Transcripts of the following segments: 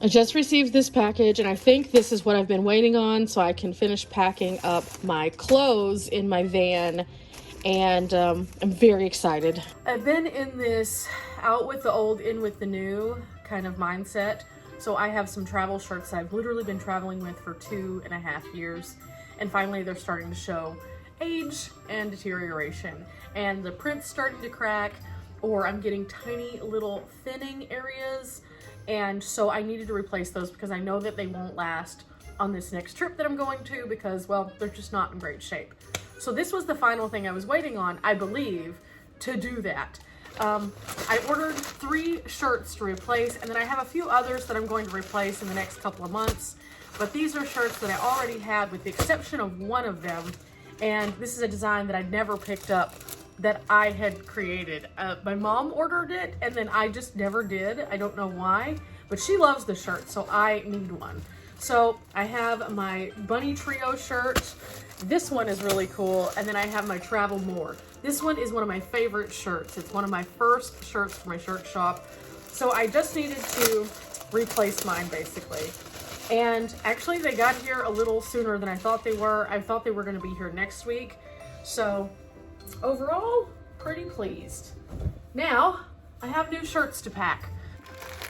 I just received this package and I think this is what I've been waiting on so I can finish packing up my clothes in my van, and I'm very excited. I've been in this out with the old, in with the new kind of mindset. So I have some travel shirts I've literally been traveling with for 2.5 years, and finally they're starting to show age and deterioration, and the print's starting to crack, or I'm getting tiny little thinning areas. And so I needed to replace those because I know that they won't last on this next trip that I'm going to, because, well, they're just not in great shape. So this was the final thing I was waiting on, I believe, to do that. I ordered 3 shirts to replace, and then I have a few others that I'm going to replace in the next couple of months. But these are shirts that I already had, with the exception of one of them. And this is a design that I'd never picked up, that I had created. My mom ordered it and then I just never did. I don't know why, but she loves the shirt, so I need one. So I have my Bunny Trio shirt. This one is really cool. And then I have my Travel More. This one is one of my favorite shirts. It's one of my first shirts for my shirt shop. So I just needed to replace mine, basically. And actually they got here a little sooner than I thought they were. I thought they were gonna be here next week. So overall, pretty pleased. Now, I have new shirts to pack.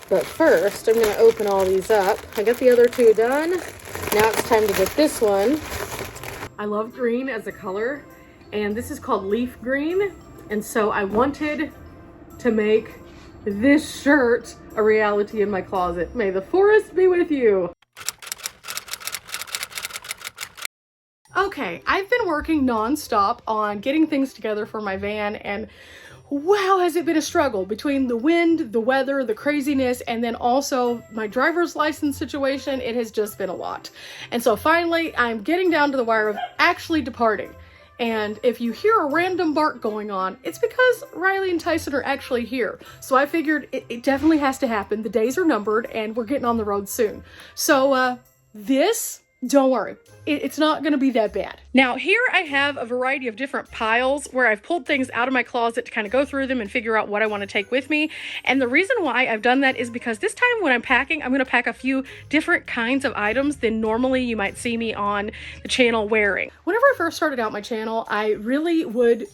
But first, I'm gonna open all these up. I got the other 2 done. Now it's time to get this one. I love green as a color, and this is called Leaf Green. And so I wanted to make this shirt a reality in my closet. May the forest be with you. Okay, I've been working non-stop on getting things together for my van, and wow, has it been a struggle between the wind, the weather, the craziness, and then also my driver's license situation. It has just been a lot. And so finally, I'm getting down to the wire of actually departing. And if you hear a random bark going on, it's because Riley and Tyson are actually here. So I figured it definitely has to happen. The days are numbered and we're getting on the road soon. So don't worry, it's not gonna be that bad. Now here I have a variety of different piles where I've pulled things out of my closet to kind of go through them and figure out what I want to take with me. And the reason why I've done that is because this time when I'm packing, I'm gonna pack a few different kinds of items than normally you might see me on the channel wearing. Whenever I first started out my channel, I really would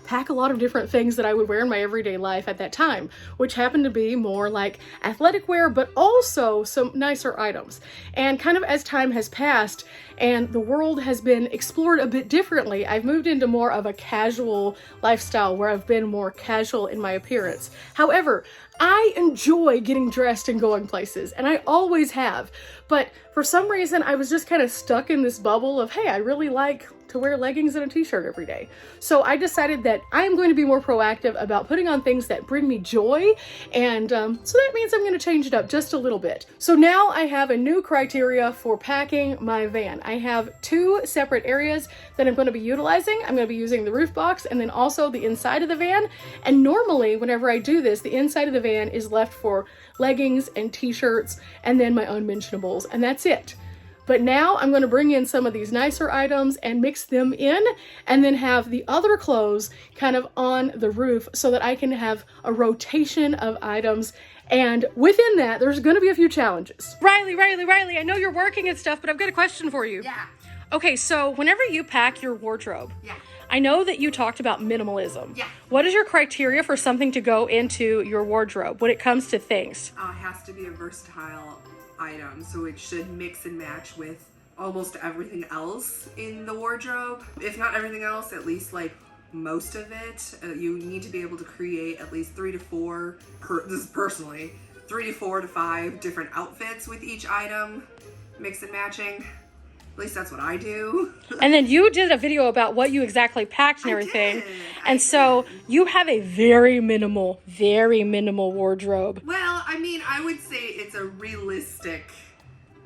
pack a lot of different things that I would wear in my everyday life at that time, which happened to be more like athletic wear, but also some nicer items. And kind of as time has passed and the world has been explored a bit differently, I've moved into more of a casual lifestyle where I've been more casual in my appearance. However, I enjoy getting dressed and going places, and I always have. But for some reason, I was just kind of stuck in this bubble of, hey, I really like to wear leggings and a t-shirt every day. So I decided that I'm going to be more proactive about putting on things that bring me joy, and so that means I'm going to change it up just a little bit. So now I have a new criteria for packing my van. I have 2 separate areas that I'm going to be utilizing. I'm going to be using the roof box and then also the inside of the van. And normally whenever I do this, the inside of the van is left for leggings and t-shirts and then my unmentionables, and that's it. But now I'm going to bring in some of these nicer items and mix them in, and then have the other clothes kind of on the roof so that I can have a rotation of items. And within that, there's going to be a few challenges. Riley, I know you're working and stuff, but I've got a question for you. Yeah. Okay, so whenever you pack your wardrobe, Yeah. I know that you talked about minimalism. Yeah. What is your criteria for something to go into your wardrobe when it comes to things? It has to be a versatile item, so it should mix and match with almost everything else in the wardrobe. If not everything else, at least like most of it. You need to be able to create at least 3 to 4, this is personally, 3 to 4 to 5 different outfits with each item, mix and matching. At least that's what I do. And then you did a video about what you exactly packed and everything. And so you have a very minimal wardrobe. Well, I mean, I would say it's a realistic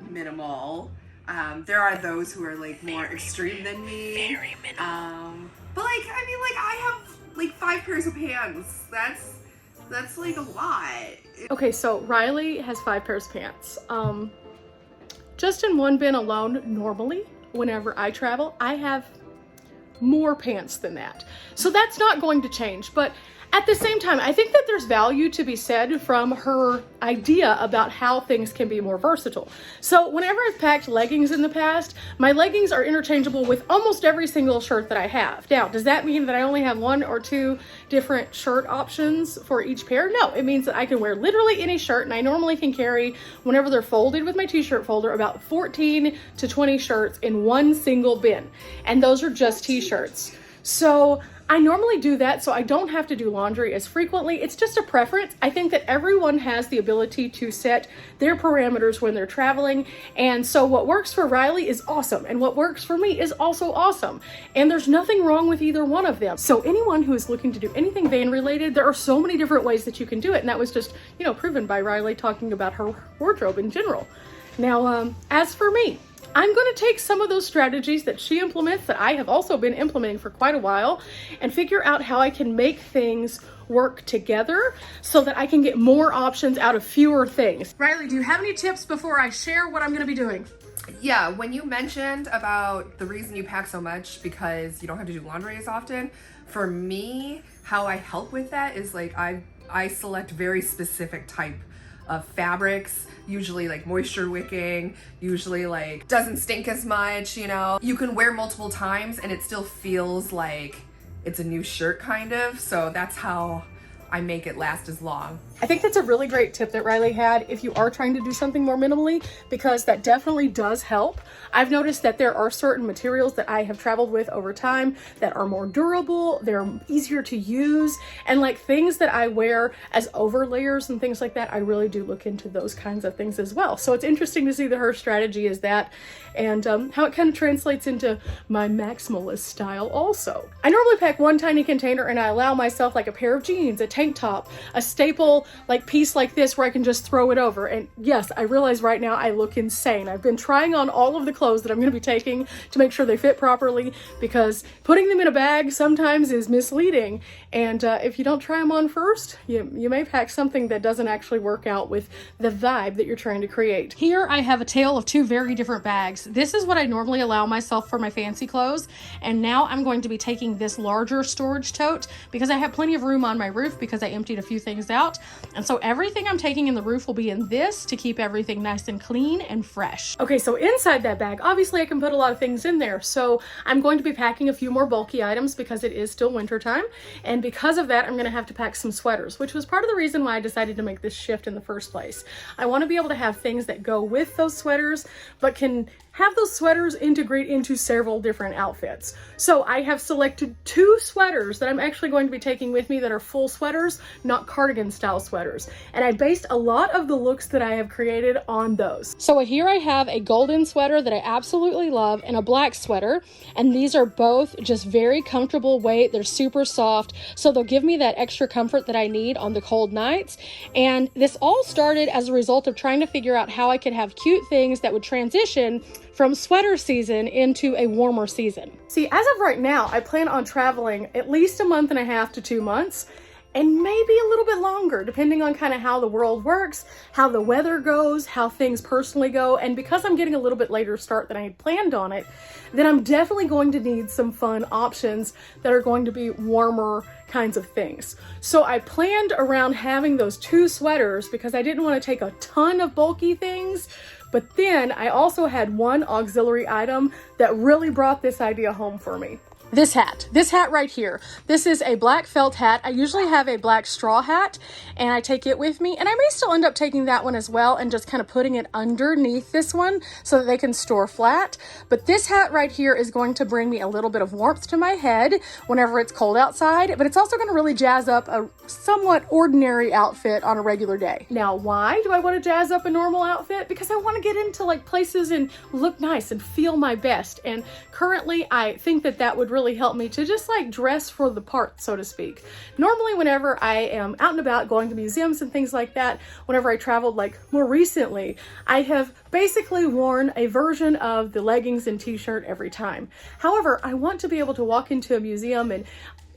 minimal. There are those who are like more extreme than me. Very minimal. But like, I mean, like I have like 5 pairs of pants. That's like a lot. Okay, so Riley has 5 pairs of pants. Just in one bin alone, normally, whenever I travel, I have more pants than that. So that's not going to change. But At the same time, I think that there's value to be said from her idea about how things can be more versatile. So whenever I've packed leggings in the past, my leggings are interchangeable with almost every single shirt that I have. Now, does that mean that I only have 1 or 2 different shirt options for each pair? No, it means that I can wear literally any shirt, and I normally can carry, whenever they're folded with my t-shirt folder, about 14 to 20 shirts in one single bin. And those are just t-shirts. So I normally do that so I don't have to do laundry as frequently. It's just a preference. I think that everyone has the ability to set their parameters when they're traveling. And so what works for Riley is awesome. And what works for me is also awesome. And there's nothing wrong with either one of them. So anyone who is looking to do anything van related, there are so many different ways that you can do it. And that was just, proven by Riley talking about her wardrobe in general. Now, as for me, I'm going to take some of those strategies that she implements that I have also been implementing for quite a while and figure out how I can make things work together so that I can get more options out of fewer things. Riley, do you have any tips before I share what I'm going to be doing? Yeah, when you mentioned about the reason you pack so much because you don't have to do laundry as often, for me, how I help with that is like I select very specific type of fabrics, usually like moisture wicking, usually like doesn't stink as much, You can wear multiple times and it still feels like it's a new shirt kind of. So that's how I make it last as long. I think that's a really great tip that Riley had if you are trying to do something more minimally, because that definitely does help. I've noticed that there are certain materials that I have traveled with over time that are more durable, they're easier to use, and like things that I wear as overlayers and things like that, I really do look into those kinds of things as well. So it's interesting to see that her strategy is that, and how it kind of translates into my maximalist style also. I normally pack one tiny container and I allow myself like a pair of jeans, a tank top, a staple like piece like this where I can just throw it over. And yes, I realize right now I look insane. I've been trying on all of the clothes that I'm going to be taking to make sure they fit properly, because putting them in a bag sometimes is misleading. And if you don't try them on first, you may pack something that doesn't actually work out with the vibe that you're trying to create. Here I have a tale of 2 very different bags. This is what I normally allow myself for my fancy clothes. And now I'm going to be taking this larger storage tote because I have plenty of room on my roof because I emptied a few things out. And so everything I'm taking in the roof will be in this to keep everything nice and clean and fresh. Okay, so inside that bag, obviously I can put a lot of things in there. So I'm going to be packing a few more bulky items because it is still winter time. And because of that, I'm going to have to pack some sweaters, which was part of the reason why I decided to make this shift in the first place. I want to be able to have things that go with those sweaters, but can have those sweaters integrate into several different outfits. So I have selected 2 sweaters that I'm actually going to be taking with me that are full sweaters, not cardigan style sweaters. And I based a lot of the looks that I have created on those. So here I have a golden sweater that I absolutely love and a black sweater. And these are both just very comfortable weight. They're super soft. So they'll give me that extra comfort that I need on the cold nights. And this all started as a result of trying to figure out how I could have cute things that would transition from sweater season into a warmer season. See, as of right now, I plan on traveling at least 1.5 months to 2 months, and maybe a little bit longer, depending on kind of how the world works, how the weather goes, how things personally go. And because I'm getting a little bit later start than I had planned on it, then I'm definitely going to need some fun options that are going to be warmer kinds of things. So I planned around having those 2 sweaters because I didn't want to take a ton of bulky things. But then I also had one auxiliary item that really brought this idea home for me. This hat right here. This is a black felt hat. I usually have a black straw hat and I take it with me, and I may still end up taking that one as well and just kind of putting it underneath this one so that they can store flat. But this hat right here is going to bring me a little bit of warmth to my head whenever it's cold outside, but it's also going to really jazz up a somewhat ordinary outfit on a regular day. Now, why do I want to jazz up a normal outfit? Because I want to get into like places and look nice and feel my best. And currently I think that that would really help me to just like dress for the part, so to speak. Normally, whenever I am out and about going to museums and things like that, whenever I traveled like more recently, I have basically worn a version of the leggings and t-shirt every time. However, I want to be able to walk into a museum and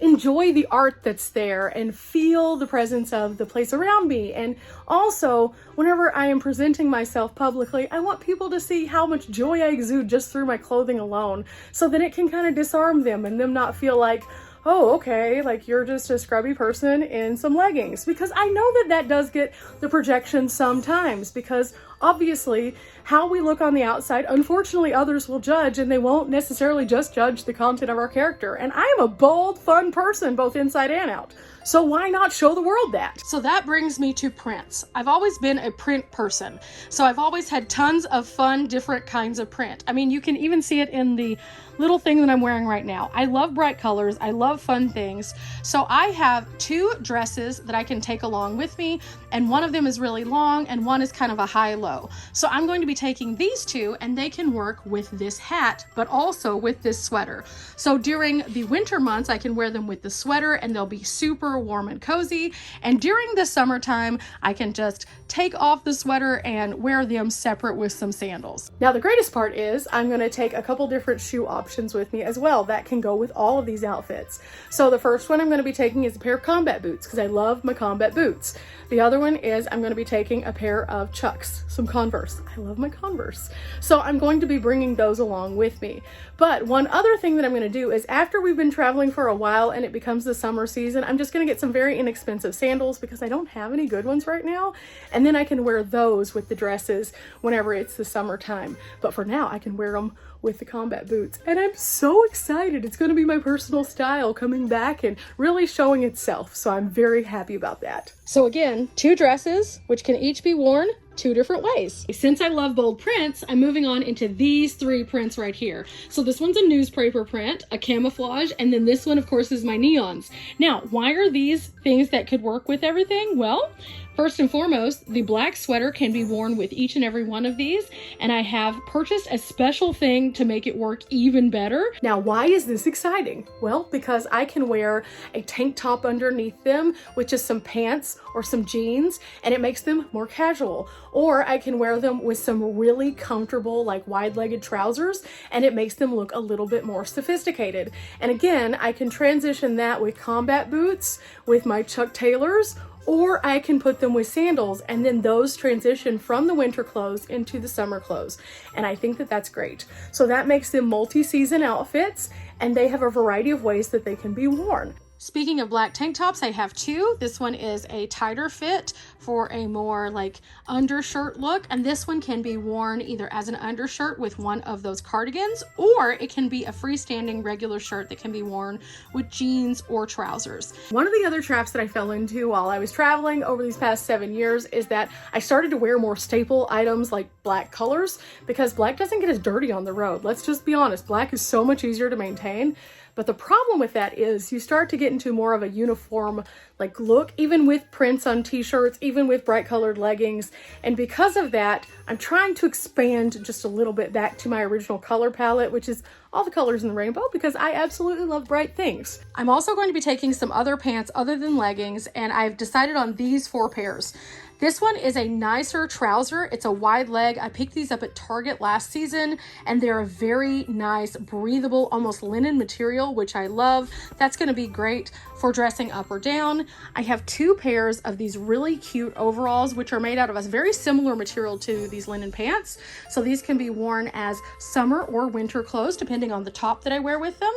enjoy the art that's there and feel the presence of the place around me. And also, whenever I am presenting myself publicly, I want people to see how much joy I exude just through my clothing alone, so that it can kind of disarm them and them not feel like, oh, okay, like you're just a scrubby person in some leggings. Because I know that that does get the projection sometimes, because obviously how we look on the outside, unfortunately others will judge, and they won't necessarily just judge the content of our character. And I am a bold, fun person, both inside and out. So why not show the world that? So that brings me to prints. I've always been a print person. So I've always had tons of fun, different kinds of print. I mean, you can even see it in the little thing that I'm wearing right now. I love bright colors. I love fun things. So I have 2 dresses that I can take along with me, and one of them is really long and one is kind of a high-low. So I'm going to be taking these 2, and they can work with this hat, but also with this sweater. So during the winter months, I can wear them with the sweater and they'll be super warm and cozy. And during the summertime, I can just take off the sweater and wear them separate with some sandals. Now, the greatest part is I'm going to take a couple different shoe options with me as well that can go with all of these outfits. So the first one I'm going to be taking is a pair of combat boots, because I love my combat boots. The other one is I'm going to be taking a pair of Chucks, some Converse. I love my Converse. So I'm going to be bringing those along with me. But one other thing that I'm going to do is, after we've been traveling for a while and it becomes the summer season, I'm just going to get some very inexpensive sandals, because I don't have any good ones right now. And then I can wear those with the dresses whenever it's the summertime. But for now, I can wear them with the combat boots. And I'm so excited. It's going to be my personal style coming back and really showing itself. So I'm very happy about that. So again, 2 dresses, which can each be worn 2 different ways. Since I love bold prints, I'm moving on into these 3 prints right here. So this one's a newspaper print, a camouflage, and then this one, of course, is my neons. Now, why are these things that could work with everything? Well, first and foremost, the black sweater can be worn with each and every one of these, and I have purchased a special thing to make it work even better. Now, why is this exciting? Well, because I can wear a tank top underneath them with just some pants or some jeans, and it makes them more casual. Or I can wear them with some really comfortable, like wide-legged trousers, and it makes them look a little bit more sophisticated. And again, I can transition that with combat boots, with my Chuck Taylors, or I can put them with sandals, and then those transition from the winter clothes into the summer clothes. And I think that that's great. So that makes them multi-season outfits, and they have a variety of ways that they can be worn. Speaking of black tank tops, I have 2. This one is a tighter fit for a more like undershirt look, and this one can be worn either as an undershirt with one of those cardigans, or it can be a freestanding regular shirt that can be worn with jeans or trousers. One of the other traps that I fell into while I was traveling over these past 7 years is that I started to wear more staple items like black colors, because black doesn't get as dirty on the road. Let's just be honest, black is so much easier to maintain. But the problem with that is you start to get into more of a uniform like look, even with prints on t-shirts, even with bright colored leggings. And because of that, I'm trying to expand just a little bit back to my original color palette, which is all the colors in the rainbow, because I absolutely love bright things. I'm also going to be taking some other pants other than leggings, and I've decided on these 4 pairs. This one is a nicer trouser. It's a wide leg. I picked these up at Target last season, and they're a very nice, breathable, almost linen material, which I love. That's going to be great for dressing up or down. I have 2 pairs of these really cute overalls, which are made out of a very similar material to these linen pants. So these can be worn as summer or winter clothes, depending on the top that I wear with them.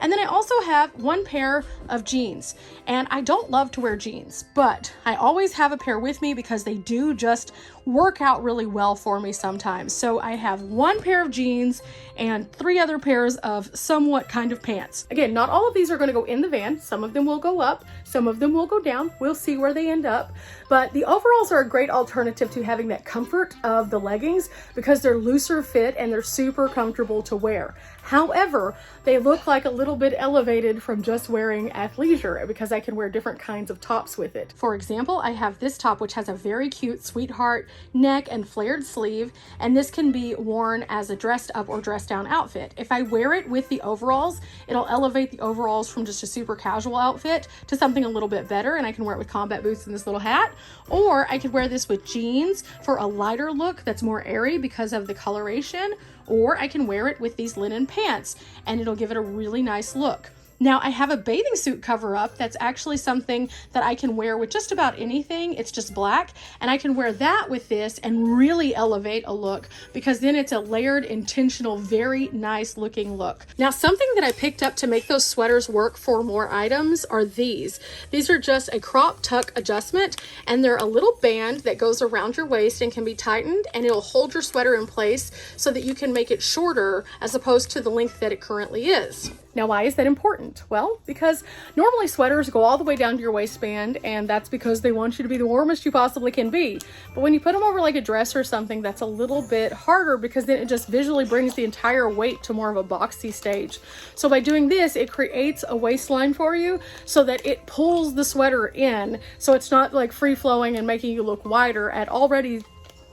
And then I also have 1 pair of jeans. And I don't love to wear jeans, but I always have a pair with me because they do just work out really well for me sometimes. So I have 1 pair of jeans and 3 other pairs of somewhat kind of pants. Again, not all of these are going to go in the van. Some of them will go up, some of them will go down. We'll see where they end up. But the overalls are a great alternative to having that comfort of the leggings, because they're looser fit and they're super comfortable to wear. However, they look like a little bit elevated from just wearing athleisure, because I can wear different kinds of tops with it. For example, I have this top, which has a very cute sweetheart neck and flared sleeve, and this can be worn as a dressed up or dressed down outfit. If I wear it with the overalls, it'll elevate the overalls from just a super casual outfit to something a little bit better, and I can wear it with combat boots and this little hat. Or I could wear this with jeans for a lighter look that's more airy because of the coloration, or I can wear it with these linen pants and it'll give it a really nice look. Now I have a bathing suit cover up that's actually something that I can wear with just about anything. It's just black, and I can wear that with this and really elevate a look, because then it's a layered, intentional, very nice looking look. Now something that I picked up to make those sweaters work for more items are these. These are just a crop tuck adjustment, and they're a little band that goes around your waist and can be tightened, and it'll hold your sweater in place so that you can make it shorter as opposed to the length that it currently is. Now, why is that important? Well, because normally sweaters go all the way down to your waistband, and that's because they want you to be the warmest you possibly can be. But when you put them over like a dress or something, that's a little bit harder, because then it just visually brings the entire weight to more of a boxy stage. So by doing this, it creates a waistline for you so that it pulls the sweater in, so it's not like free flowing and making you look wider at already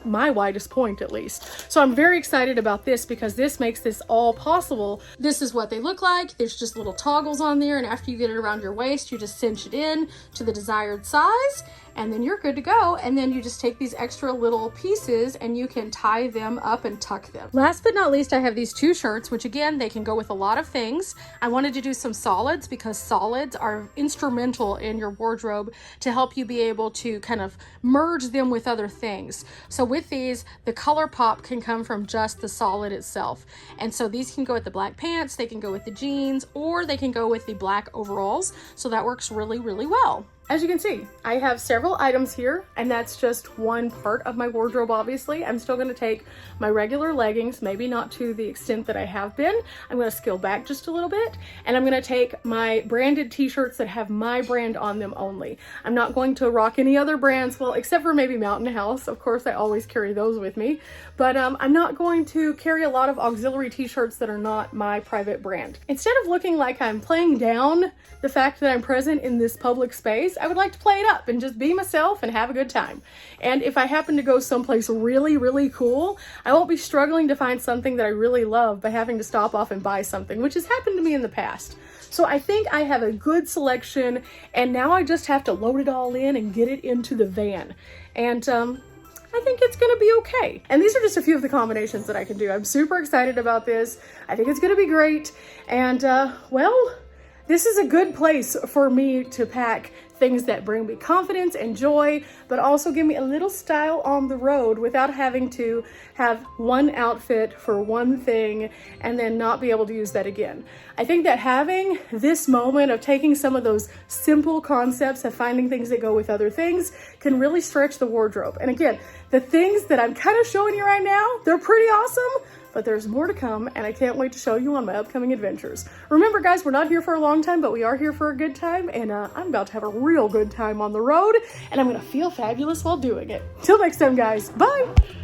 my widest point, at least. So I'm very excited about this because this makes this all possible. This is what they look like. There's just little toggles on there, and after you get it around your waist, you just cinch it in to the desired size, and then you're good to go. And then you just take these extra little pieces and you can tie them up and tuck them. Last but not least, I have these two shirts, which again, they can go with a lot of things. I wanted to do some solids because solids are instrumental in your wardrobe to help you be able to kind of merge them with other things. So with these, the color pop can come from just the solid itself. And so these can go with the black pants, they can go with the jeans, or they can go with the black overalls. So that works really, really well. As you can see, I have several items here, and that's just one part of my wardrobe, obviously. I'm still gonna take my regular leggings, maybe not to the extent that I have been. I'm gonna scale back just a little bit, and I'm gonna take my branded t-shirts that have my brand on them only. I'm not going to rock any other brands, well, except for maybe Mountain House. Of course, I always carry those with me, but I'm not going to carry a lot of auxiliary t-shirts that are not my private brand. Instead of looking like I'm playing down the fact that I'm present in this public space, I would like to play it up and just be myself and have a good time. And if I happen to go someplace really, really cool, I won't be struggling to find something that I really love by having to stop off and buy something, which has happened to me in the past. So I think I have a good selection, and now I just have to load it all in and get it into the van. And I think it's gonna be okay. And these are just a few of the combinations that I can do. I'm super excited about this. I think it's gonna be great. And well, this is a good place for me to pack things that bring me confidence and joy, but also give me a little style on the road without having to have one outfit for one thing and then not be able to use that again. I think that having this moment of taking some of those simple concepts of finding things that go with other things can really stretch the wardrobe. And again, the things that I'm kind of showing you right now, they're pretty awesome, but there's more to come, and I can't wait to show you on my upcoming adventures. Remember guys, we're not here for a long time, but we are here for a good time, and I'm about to have a real good time on the road, and I'm gonna feel fabulous while doing it. Till next time guys, bye!